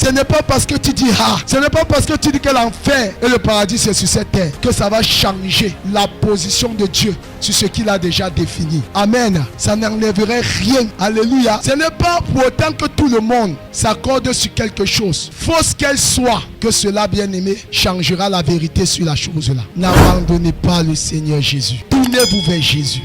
Ce n'est pas parce que tu dis ah, ce n'est pas parce que tu dis que l'enfer et le paradis c'est sur cette terre que ça va changer la position de Dieu sur ce qu'il a déjà défini. Amen. Ça n'enlèverait rien. Alléluia. Ce n'est pas pour autant que tout le monde s'accorde sur quelque chose, fausse qu'elle soit, que cela, bien aimé, changera la vérité sur la chose là. N'abandonnez pas le Seigneur Jésus. Tournez-vous vers Jésus.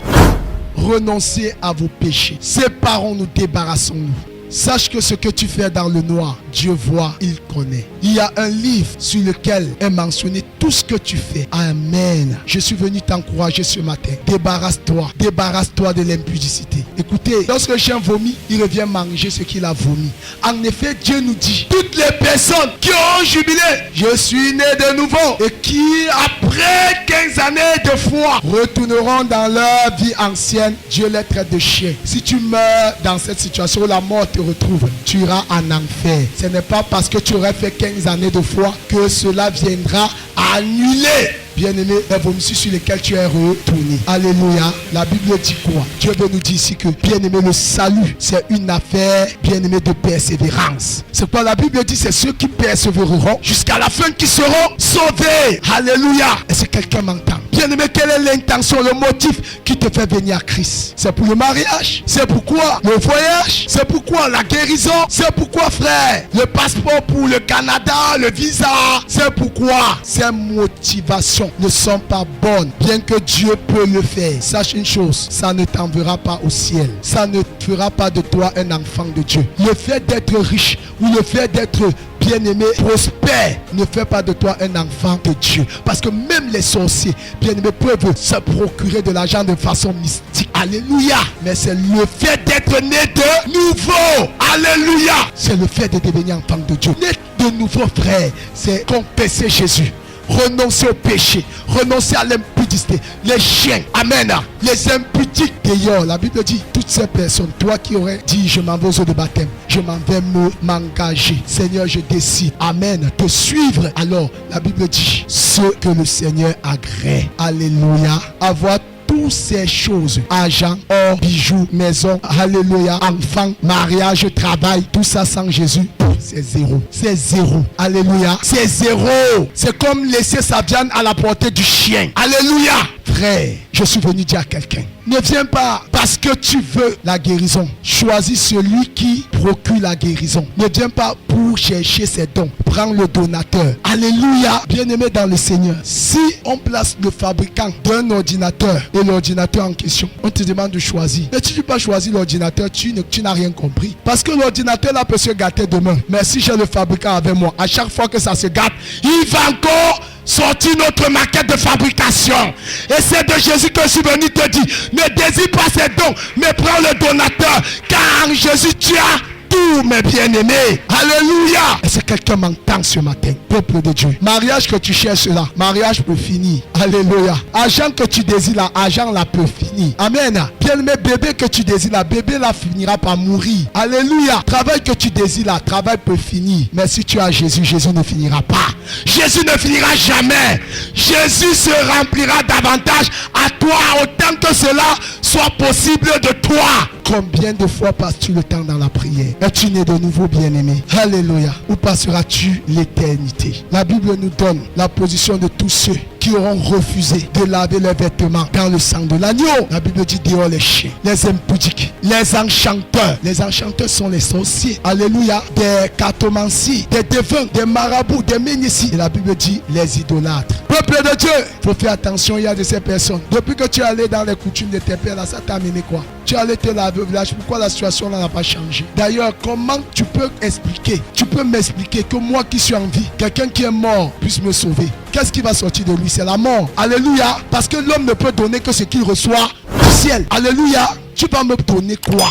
Renoncez à vos péchés. Séparons-nous, débarrassons-nous. Sache que ce que tu fais dans le noir, Dieu voit, il connaît. Il y a un livre sur lequel est mentionné tout ce que tu fais. Amen. Je suis venu t'encourager ce matin. Débarrasse-toi de l'impudicité. Écoutez, lorsque le chien vomit, il revient manger ce qu'il a vomi. En effet, Dieu nous dit, toutes les personnes qui ont jubilé, je suis né de nouveau, et qui, après 15 années de foi, retourneront dans leur vie ancienne, Dieu les traite de chiens. Si tu meurs dans cette situation où la mort te retrouve, tu iras en enfer. Ce n'est pas parce que tu aurais fait 15 années de foi que cela viendra annuler, bien-aimé, les vomissures sur lesquelles tu es retourné. Alléluia. La Bible dit quoi? Dieu veut nous dire ici que, bien-aimé, le salut, c'est une affaire, bien-aimé, de persévérance. C'est quoi la Bible dit? C'est ceux qui persévéreront jusqu'à la fin qui seront sauvés. Alléluia. Est-ce que quelqu'un m'entend? Bien-aimé, quelle est l'intention, le motif qui te fait venir à Christ? C'est pour le mariage? C'est pourquoi le voyage? C'est pourquoi la guérison? C'est pourquoi, frère, le passeport pour le Canada, le visa? C'est pourquoi ces motivations ne sont pas bonnes, bien que Dieu peut le faire. Sache une chose, ça ne t'enverra pas au ciel. Ça ne fera pas de toi un enfant de Dieu. Le fait d'être riche ou le fait d'être bien-aimé, prospère, ne fait pas de toi un enfant de Dieu. Parce que même les sorciers, bien-aimés, peuvent se procurer de l'argent de façon mystique. Alléluia. Mais c'est le fait d'être né de nouveau. Alléluia. C'est le fait de devenir enfant de Dieu. Né de nouveau, frère, c'est confesser Jésus. Renoncer au péché, renoncer à l'impudicité, les chiens, amen, les impudiques d'ailleurs. La Bible dit, toutes ces personnes, toi qui aurais dit je m'en vais aux eaux de baptême, je m'en vais m'engager, Seigneur, je décide, amen, te suivre. Alors la Bible dit ce que le Seigneur agrée. Alléluia. Avoir toutes ces choses, argent, or, bijoux, maison, alléluia, enfants, mariage, travail, tout ça sans Jésus, c'est zéro. C'est zéro. Alléluia. C'est zéro. C'est comme laisser sa viande à la portée du chien. Alléluia. Frère, je suis venu dire à quelqu'un, ne viens pas parce que tu veux la guérison. Choisis celui qui procure la guérison. Ne viens pas pour chercher ses dons. Prends le donateur. Alléluia. Bien-aimé dans le Seigneur, si on place le fabricant d'un ordinateur et l'ordinateur en question, on te demande de choisir. Mais si tu n'as pas choisi l'ordinateur, tu n'as rien compris. Parce que l'ordinateur là peut se gâter demain. Mais si j'ai le fabricant avec moi, à chaque fois que ça se gâte, il va encore sortir notre maquette de fabrication. Et c'est de Jésus que je suis venu te dire, ne désire pas ces dons, mais prends le donateur, car en Jésus tu as tout, mes bien-aimés. Alléluia. Est-ce que quelqu'un m'entend ce matin? Peuple de Dieu, mariage que tu cherches là, mariage peut finir. Alléluia. Argent que tu désires là, argent là peut finir. Amen. Bien-aimé, bébé que tu désires là, bébé là finira par mourir. Alléluia. Travail que tu désires là, travail peut finir. Mais si tu as Jésus, Jésus ne finira pas. Jésus ne finira jamais. Jésus se remplira davantage à toi autant que cela soit possible de toi. Combien de fois passes-tu le temps dans la prière? Es-tu né de nouveau, bien-aimé? Alléluia. Où passeras-tu l'éternité? La Bible nous donne la position de tous ceux qui auront refusé de laver leurs vêtements dans le sang de l'agneau. La Bible dit dehors les chiens, les impudiques, les enchanteurs. Les enchanteurs sont les sorciers. Alléluia. Des cartomanciers, des défunts, des marabouts, des ménicis. Et la Bible dit les idolâtres. Peuple de Dieu, il faut faire attention, il y a de ces personnes. Depuis que tu es allé dans les coutumes de tes pères, là, ça t'a amené quoi? Tu es allé te laver au village, pourquoi la situation là n'a pas changé? D'ailleurs, comment tu peux expliquer? Tu peux m'expliquer que moi qui suis en vie, quelqu'un qui est mort puisse me sauver? Qu'est-ce qui va sortir de lui? C'est la mort. Alléluia. Parce que l'homme ne peut donner que ce qu'il reçoit du ciel. Alléluia. Tu vas me donner quoi?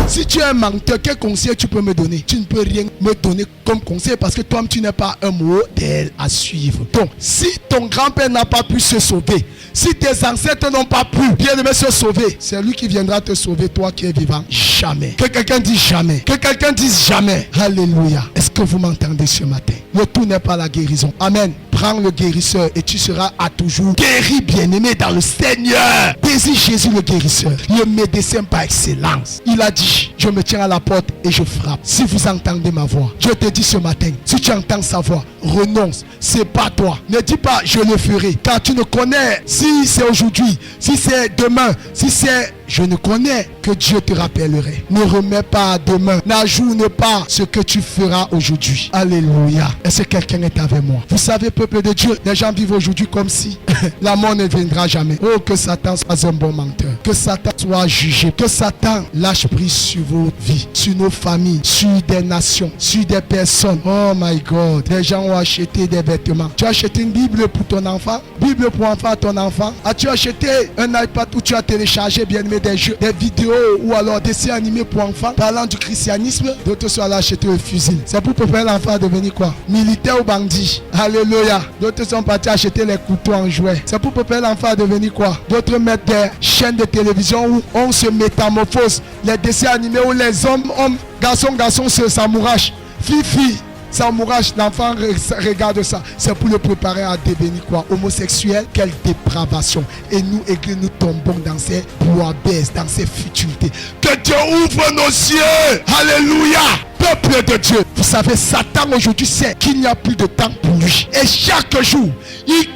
Si tu es un menteur, quel conseil tu peux me donner? Tu ne peux rien me donner comme conseil parce que toi tu n'es pas un modèle à suivre. Donc, si ton grand-père n'a pas pu se sauver, si tes ancêtres n'ont pas pu bien aimer se sauver, c'est lui qui viendra te sauver, toi qui es vivant. Jamais. Que quelqu'un dise jamais. Que quelqu'un dise jamais. Alléluia. Est-ce que vous m'entendez ce matin? Le tout n'est pas la guérison. Amen. Prends le guérisseur et tu seras à toujours guéri, bien-aimé, dans le Seigneur. Désire Jésus le guérisseur, le médecin par excellence. Il a dit, je me tiens à la porte et je frappe. Si vous entendez ma voix, je te dis ce matin, si tu entends sa voix, renonce. C'est pas toi. Ne dis pas, je le ferai. Car tu ne connais si c'est aujourd'hui, si c'est demain, si c'est... Je ne connais que Dieu te rappellerait. Ne remets pas à demain. N'ajoute pas ce que tu feras aujourd'hui. Alléluia. Est-ce que quelqu'un est avec moi? Vous savez, peuple de Dieu, les gens vivent aujourd'hui comme si la mort ne viendra jamais. Oh, que Satan soit un bon menteur. Que Satan soit jugé. Que Satan lâche prise sur vos vies, sur nos familles, sur des nations, sur des personnes. Oh my God. Les gens ont acheté des vêtements. Tu as acheté une Bible pour ton enfant? Bible pour enfant à ton enfant? As-tu acheté un iPad où tu as téléchargé, bien aimé, des jeux, des vidéos ou alors des dessins animés pour enfants parlant du christianisme? D'autres sont allés acheter un fusil. C'est pour préparer l'enfant à devenir quoi? Militaire ou bandit? Alléluia. D'autres sont partis acheter les couteaux en jouets. C'est pour préparer l'enfant à devenir quoi? D'autres mettent des chaînes de télévision où on se métamorphose. Les dessins animés où les hommes, garçons se s'amourachent. Fille, s'amourage, l'enfant regarde ça. C'est pour le préparer à devenir quoi? Homosexuel. Quelle dépravation. Et nous, église, nous tombons dans ces bois-baisses, dans ces futilités. Que Dieu ouvre nos yeux. Alléluia. Peuple de Dieu. Vous savez, Satan aujourd'hui sait qu'il n'y a plus de temps pour lui. Et chaque jour, il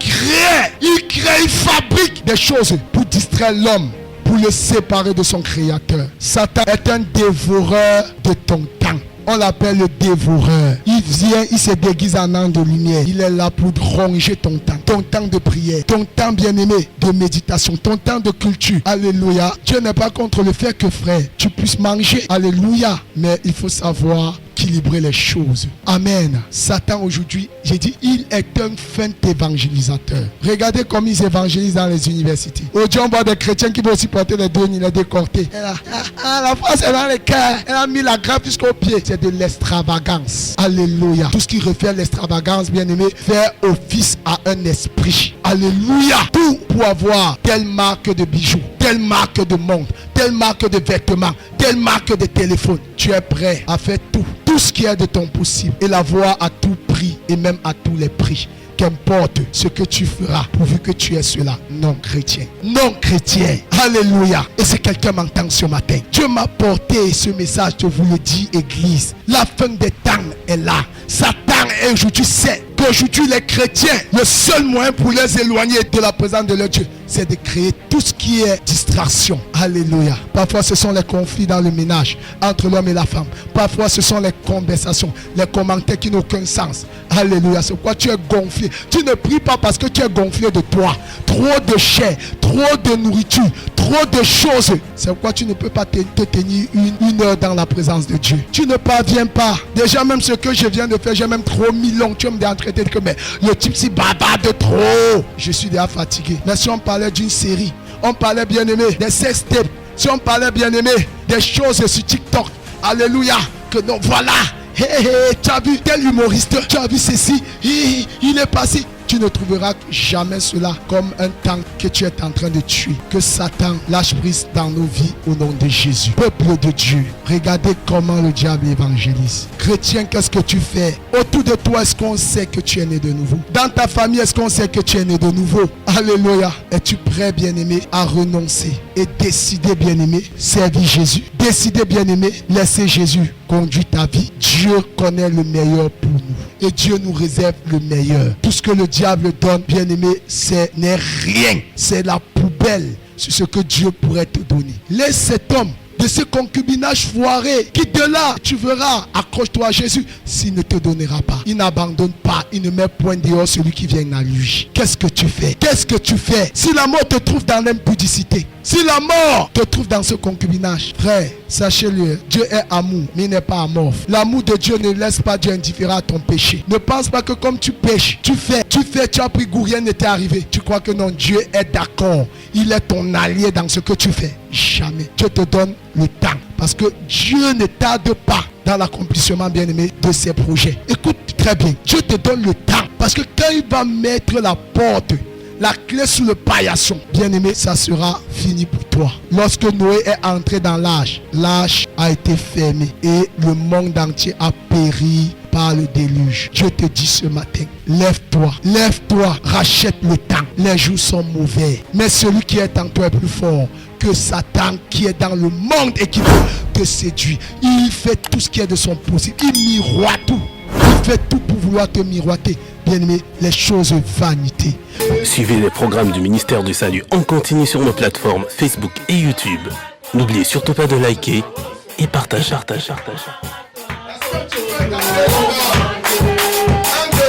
fabrique des choses pour distraire l'homme, pour le séparer de son créateur. Satan est un dévoreur de ton temps. On l'appelle le dévoreur. Il vient, il se déguise en ange de lumière. Il est là pour ronger ton temps de prière, ton temps bien-aimé de méditation, ton temps de culture. Alléluia. Dieu n'est pas contre le fait que, frère, tu puisses manger. Alléluia. Mais il faut savoir équilibrer les choses. Amen. Satan aujourd'hui, j'ai dit, il est un fin évangélisateur. Regardez comme ils évangélisent dans les universités. Aujourd'hui, on voit des chrétiens qui vont aussi porter les deux, les décortés. La France est dans les cœurs. Elle a mis la grappe jusqu'au pied. C'est de l'extravagance. Alléluia. Tout ce qui refait l'extravagance, bien aimé, fait office à un esprit. Alléluia. Tout pour avoir telle marque de bijoux, telle marque de montre, telle marque de vêtements, telle marque de téléphone. Tu es prêt à faire tout ce qui est de ton possible et l'avoir à tout prix et même à tous les prix. Qu'importe ce que tu feras, pourvu que tu es cela, non chrétien. Non chrétien. Alléluia. Et si quelqu'un m'entend ce matin, Dieu m'a porté ce message, je vous le dis, église. La fin des temps est là. Satan aujourd'hui sait qu'aujourd'hui les chrétiens, le seul moyen pour les éloigner de la présence de leur Dieu, c'est de créer tout ce qui est distraction. Alléluia. Parfois ce sont les conflits dans le ménage entre l'homme et la femme. Parfois ce sont les conversations, les commentaires qui n'ont aucun sens. Alléluia. C'est pourquoi tu es gonflé. Tu ne pries pas parce que tu es gonflé de toi. Trop de chair, trop de nourriture, trop de choses. C'est pourquoi tu ne peux pas te tenir une heure dans la présence de Dieu. Tu ne parviens pas. Déjà même ce que je viens de faire, j'ai même trop mis long. Tu me dis en traité que mais le type si baba de trop. Je suis déjà fatigué. Mais si on parlait d'une série, on parlait bien aimé des sex tapes, si on parlait bien aimé des choses sur TikTok, alléluia, que non, voilà, tu as vu tel humoriste, tu as vu ceci, il est passé. Tu ne trouveras jamais cela comme un temps que tu es en train de tuer. Que Satan lâche prise dans nos vies au nom de Jésus. Peuple de Dieu, regardez comment le diable évangélise. Chrétien, qu'est-ce que tu fais? Autour de toi, est-ce qu'on sait que tu es né de nouveau? Dans ta famille, est-ce qu'on sait que tu es né de nouveau? Alléluia. Es-tu prêt, bien-aimé, à renoncer et décider, bien-aimé, servir Jésus? Décider, bien-aimé, laisser Jésus conduire ta vie. Dieu connaît le meilleur pour nous. Et Dieu nous réserve le meilleur. Tout ce que le diable donne, bien-aimé, ce n'est rien. C'est la poubelle sur ce que Dieu pourrait te donner. Laisse cet homme de ce concubinage foiré. Quitte de là, tu verras. Accroche-toi à Jésus. S'il ne te donnera pas, il n'abandonne pas. Il ne met point dehors celui qui vient à lui. Qu'est-ce que tu fais? Qu'est-ce que tu fais? Si la mort te trouve dans l'impudicité, si la mort te trouve dans ce concubinage, frère, sachez-le, Dieu est amour, mais il n'est pas amorphe. L'amour de Dieu ne laisse pas Dieu indifférent à ton péché. Ne pense pas que comme tu pêches, tu as pris goût, rien n'était arrivé. Tu crois que non, Dieu est d'accord. Il est ton allié dans ce que tu fais. Jamais. Dieu te donne le temps. Parce que Dieu ne tarde pas dans l'accomplissement, bien-aimé, de ses projets. Écoute très bien. Dieu te donne le temps. Parce que quand il va mettre la porte, la clé sous le paillasson, bien-aimé, ça sera fini pour toi. Lorsque Noé est entré dans l'arche, l'arche a été fermée et le monde entier a péri par le déluge. Je te dis ce matin, lève-toi, rachète le temps. Les jours sont mauvais, mais celui qui est en toi est plus fort que Satan qui est dans le monde et qui veut te séduire. Il fait tout ce qui est de son possible. Il miroite tout. Il fait tout pour vouloir te miroiter. Bien-aimé, les choses vanité. Suivez les programmes du ministère du Salut en continu sur nos plateformes Facebook et YouTube. N'oubliez surtout pas de liker et partager.